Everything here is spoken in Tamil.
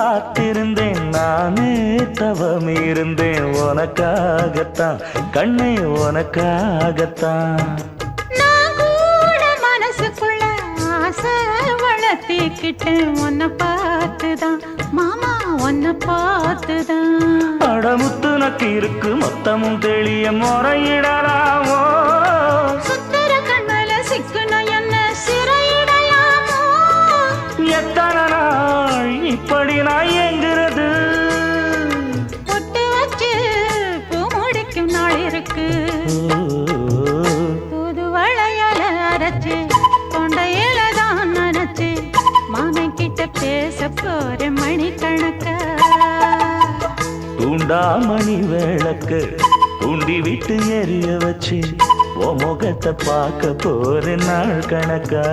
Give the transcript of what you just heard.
காத்திருந்தேன் நானே தவம் இருந்தேன் உனக்காகத்தான் கண்ணே உனக்காகத்தான் நான் கூட மனசுக்குள்ள ஆசை வளர்த்திக்கிட்டேன் உன்னை பார்த்துதான் மாமா உன்னை பார்த்துதான் அடமுத்து நக்கு இருக்கு மொத்தமும் தெளிய முறையிடலாமோ சுத்தர கண்மல சிக்குன என்ன சிறையிடையாமோ எத்தனை நாள் இப்படி நான் எங்கிறது பொட்டு வச்சு பூ முடிக்கும் நாள் இருக்கு புது வளையல அரைச்சு தொண்டையில தான் நினைச்சு மாமன் கிட்ட பேச போற மணிக்கணக்கா தூண்டாமணி விளக்கு தூண்டி விட்டு எரிய வச்சு உன் முகத்தை பார்க்க போற நாள் கணக்கா